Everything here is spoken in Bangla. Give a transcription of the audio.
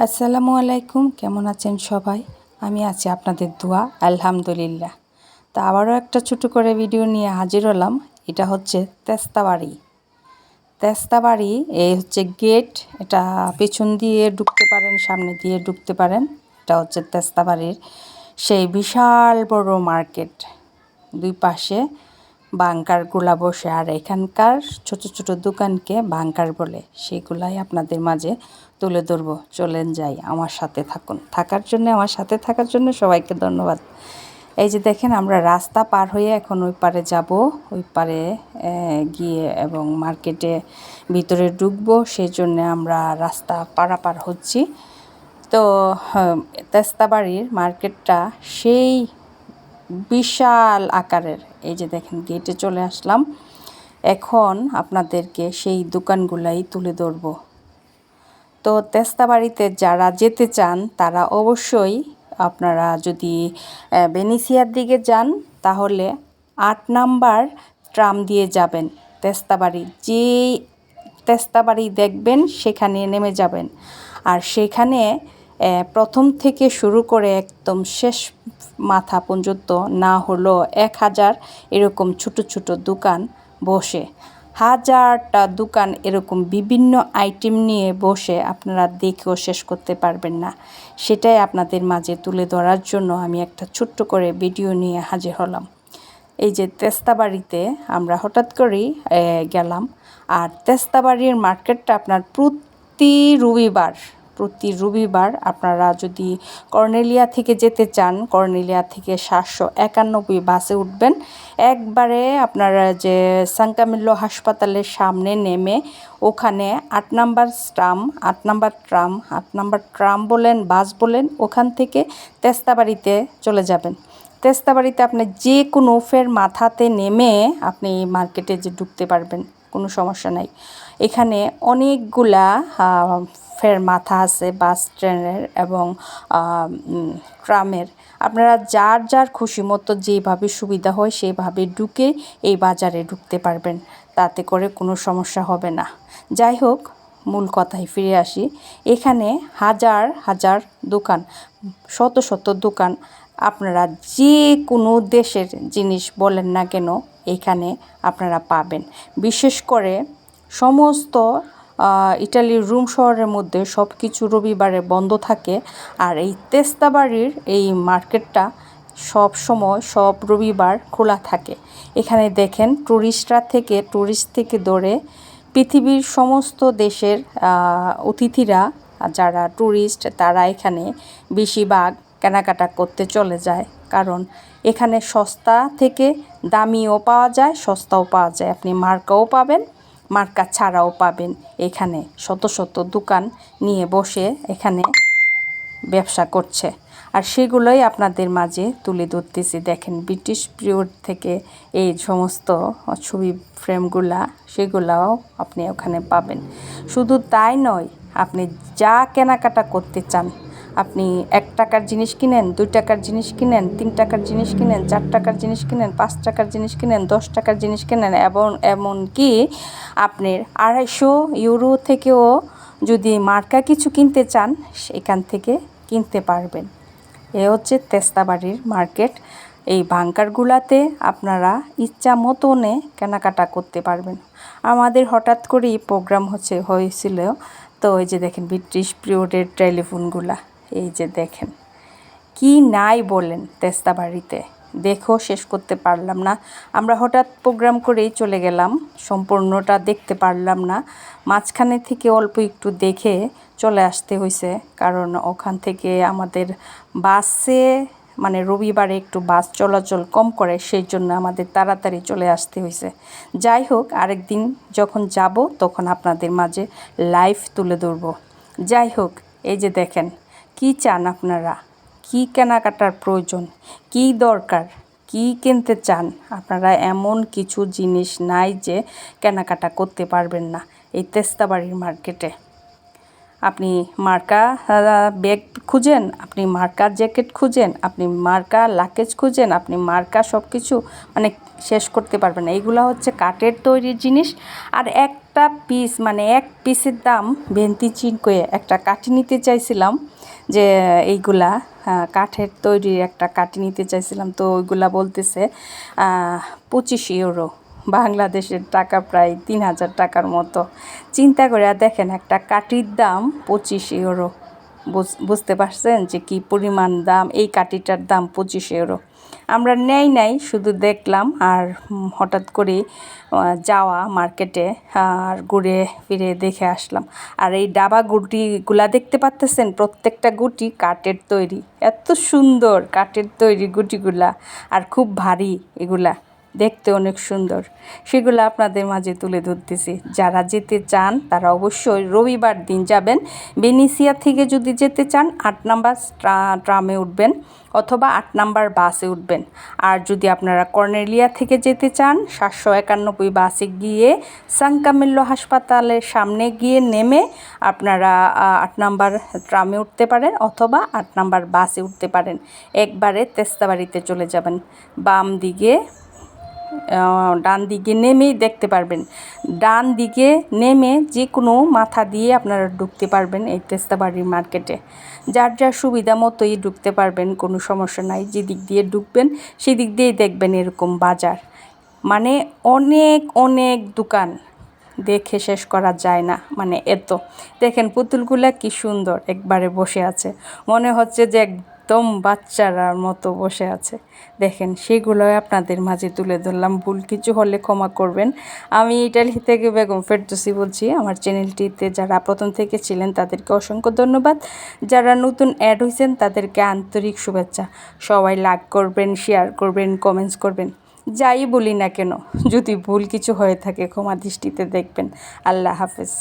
আসসালামু আলাইকুম, কেমন আছেন সবাই? আমি আছি আপনাদের দোয়া, আলহামদুলিল্লাহ। তা আবারও একটা ছোটো করে ভিডিও নিয়ে হাজির হলাম। এটা হচ্ছে তেস্তাবাড়ি। এই হচ্ছে গেট। এটা পেছন দিয়ে ঢুকতে পারেন, সামনে দিয়ে ঢুকতে পারেন। এটা হচ্ছে তেস্তাবাড়ির সেই বিশাল বড় মার্কেট। দুই পাশে বাংকারগুলা বসে, আর এখানকার ছোট ছোট দোকানকে বাংকার বলে। সেগুলাই আপনাদের মাঝে তুলে ধরবো। চলেন যাই, আমার সাথে আমার সাথে থাকার জন্য সবাইকে ধন্যবাদ। এই যে দেখেন, আমরা রাস্তা পার হয়ে এখন ওই পারে যাব। ওই পারে গিয়ে এবং মার্কেটে ভিতরে ঢুকবো, সেই জন্য আমরা রাস্তা পারাপার হচ্ছি। তো তেস্তাবাড়ির মার্কেটটা সেই বিশাল আকারের। এই যে দেখেন, গেটে চলে আসলাম। এখন আপনাদেরকে সেই দোকানগুলাই তুলে ধরব। তো তেস্তাবাড়িতে যারা যেতে চান তারা অবশ্যই, আপনারা যদি বেনিসিয়ার দিকে যান তাহলে 8 নাম্বার ট্রাম দিয়ে যাবেন। তেস্তাবাড়ি দেখবেন, সেখানে নেমে যাবেন। আর সেখানে প্রথম থেকে শুরু করে একদম শেষ মাথা পর্যন্ত না হলো 1000 এরকম ছোট ছোট দোকান বসে। 1000টা দোকান এরকম বিভিন্ন আইটেম নিয়ে বসে, আপনারা দেখেও শেষ করতে পারবেন না। সেটাই আপনাদের মাঝে তুলে ধরার জন্য আমি একটা ছোট্ট করে ভিডিও নিয়ে হাজির হলাম। এই যে তেস্তাবাড়িতে আমরা হঠাৎ করেই গেলাম। আর তেস্তাবাড়ির মার্কেটটা আপনার প্রতি রবিবার আপনারা যদি কর্নেলিয়া থেকে যেতে চান, কর্নেলিয়া থেকে 791 বাসে উঠবেন। একবারে আপনারা যে সাংকামিল্লো হাসপাতালের সামনে নেমে ওখানে 8 নাম্বার ট্রাম বলেন, বাস বলেন, ওখান থেকে তেস্তাবাড়িতে চলে যাবেন। তেস্তাবাড়িতে আপনি যে কোনো ফের মাথাতে নেমে আপনি মার্কেটে যে ঢুকতে পারবেন, কোনো সমস্যা নাই। এখানে অনেকগুলা ফের মাথা আছে, বাস, ট্রেনের এবং ট্রামের। আপনারা যার যার খুশি মতো যেভাবে সুবিধা হয় সেইভাবে ঢুকে এই বাজারে ঢুকতে পারবেন, তাতে করে কোনো সমস্যা হবে না। যাই হোক, মূল কথায় ফিরে আসি। এখানে হাজার হাজার দোকান, শত শত দোকান, আপনারা যে কোনো দেশের জিনিস বলেন না কেন এখানে আপনারা পাবেন। বিশেষ করে সমস্ত ইটালির রোম শহরের মধ্যে সব কিছু রবিবারে বন্ধ থাকে। আর এই তেস্তাবাড়ির এই মার্কেটটা সব সময়, সব রবিবার খোলা থাকে। এখানে দেখেন, টুরিস্ট থেকে ধরে পৃথিবীর সমস্ত দেশের অতিথিরা, যারা টুরিস্ট, তারা এখানে বেশিরভাগ কেনাকাটা করতে চলে যায়। কারণ এখানে সস্তা থেকে দামিও পাওয়া যায়, সস্তাও পাওয়া যায়। আপনি মার্কাও পাবেন, মার্কা ছাড়াও পাবেন। এখানে শত শত দোকান নিয়ে বসে এখানে ব্যবসা করছে, আর সেগুলোই আপনাদের মাঝে তুলে ধরতেছি। দেখেন, ব্রিটিশ পিরিয়ড থেকে এই সমস্ত ছবি ফ্রেমগুলা, সেগুলাও আপনি ওখানে পাবেন। শুধু তাই নয়, আপনি যা কেনাকাটা করতে চান, আপনি 1 টাকার জিনিস কিনেন, 2 টাকার জিনিস কিনেন, 3 টাকার জিনিস কিনেন, 4 টাকার জিনিস কিনেন, 5 টাকার জিনিস কিনেন, 10 টাকার জিনিস কিনেন, এবং এমনকি আপনার 250 ইউরো থেকেও যদি মার্কা কিছু কিনতে চান, এখান থেকে কিনতে পারবেন। এ হচ্ছে তেস্তাবাড়ির মার্কেট। এই বাংকারগুলাতে আপনারা ইচ্ছা মতনে কেনাকাটা করতে পারবেন। আমাদের হঠাৎ করেই প্রোগ্রাম হয়েছিল। তো এই যে দেখেন, ব্রিটিশ পিরিয়ডের টেলিফোনগুলা, এই যে দেখেন, কি নাই বলেন তেস্তাবাড়িতে, দেখো শেষ করতে পারলাম না। আমরা হঠাৎ প্রোগ্রাম করেই চলে গেলাম, সম্পূর্ণটা দেখতে পারলাম না। মাঝখানে থেকে অল্প একটু দেখে চলে আসতে হয়েছে, কারণ ওখান থেকে আমাদের বাসে, মানে রবিবারে একটু বাস চলাচল কম করে, সেই জন্য আমাদের তাড়াতাড়ি চলে আসতে হয়েছে। যাই হোক, আরেকদিন যখন যাব তখন আপনাদের মাঝে লাইভ তুলে ধরব। যাই হোক, এই যে দেখেন, কি চান আপনারা, কি কেনাকাটার প্রয়োজন, কি দরকার, কি কিনতে চান, আপনারা এমন কিছু জিনিস নাই যে কেনাকাটা করতে পারবেন না এই তেস্তাবাড়ির মার্কেটে। আপনি মার্কা ব্যাগ খুঁজেন, আপনি মার্কা জ্যাকেট খুঁজেন, আপনি মার্কা লাকেজ খুঁজেন, আপনি মার্কা সব কিছু, মানে শেষ করতে পারবেন না। এইগুলো হচ্ছে কাঠের তৈরি জিনিস, আর একটা পিস মানে এক পিসের দাম 25 করে একটা কাঠি নিতে চাইছিলাম, যে এইগুলা কাঠের তৈরি একটা কাঠি নিতে চাইছিলাম, তো ওইগুলা বলতেছে 25 ইউরো, বাংলাদেশের টাকা প্রায় 3000 টাকার মতো। চিন্তা করে দেখেন একটা কাঠির দাম 25 ইউরো, বুঝতে পারছেন যে কি পরিমাণ দাম। এই কাঠিটার দাম 25 ইউরো। আমরা নেই নাই, শুধু দেখলাম আর হঠাৎ করে যাওয়া মার্কেটে আর ঘুরে ফিরে দেখে আসলাম। আর এই ডাবা গুটিগুলা দেখতে পাচ্তেছেন, প্রত্যেকটা গুটি কাঠের তৈরি, এত সুন্দর কাঠের তৈরি গুটিগুলা, আর খুব ভারী এগুলা, দেখতে অনেক সুন্দর। সেগুলো আপনাদের মাঝে তুলে ধরতেছি। যারা যেতে চান তারা অবশ্যই রবিবার দিন যাবেন। ভেনিসিয়া থেকে যদি যেতে চান 8 নাম্বার ট্রামে উঠবেন অথবা 8 নাম্বার বাসে উঠবেন। আর যদি আপনারা কর্নেলিয়া থেকে যেতে চান 791 বাসে গিয়ে সান কামিলো হাসপাতালের সামনে গিয়ে নেমে আপনারা 8 নাম্বার ট্রামে উঠতে পারেন অথবা 8 নাম্বার বাসে উঠতে পারেন। একবারে তেস্তাবাড়িতে চলে যাবেন। বাম দিকে ডান দিকে নেমেই দেখতে পারবেন, ডান দিকে নেমে যে কোনো মাথা দিয়ে আপনারা ঢুকতে পারবেন এই তেস্তাবাড়ির মার্কেটে। যার যার সুবিধা মতোই ঢুকতে পারবেন, কোনো সমস্যা নাই। যেদিক দিয়ে ঢুকবেন সেদিক দিয়েই দেখবেন এরকম বাজার, মানে অনেক অনেক দোকান, দেখে শেষ করা যায় না, মানে এত। দেখেন পুতুলগুলা কি সুন্দর একবারে বসে আছে, মনে হচ্ছে যে একদম বাচ্চারার মতো বসে আছে। দেখেন সেগুলোই আপনাদের মাঝে তুলে ধরলাম। ভুল কিছু হলে ক্ষমা করবেন। আমি ইটালি থেকে বেগম ফেরদৌসী বলছি। আমার চ্যানেলটিতে যারা প্রথম থেকে ছিলেন তাদেরকে অসংখ্য ধন্যবাদ, যারা নতুন অ্যাড হয়েছেন তাদেরকে আন্তরিক শুভেচ্ছা। সবাই লাইক করবেন, শেয়ার করবেন, কমেন্টস করবেন, যাই বলি না কেন। যদি ভুল কিছু হয়ে থাকে ক্ষমা দৃষ্টিতে দেখবেন। আল্লাহ হাফেজ।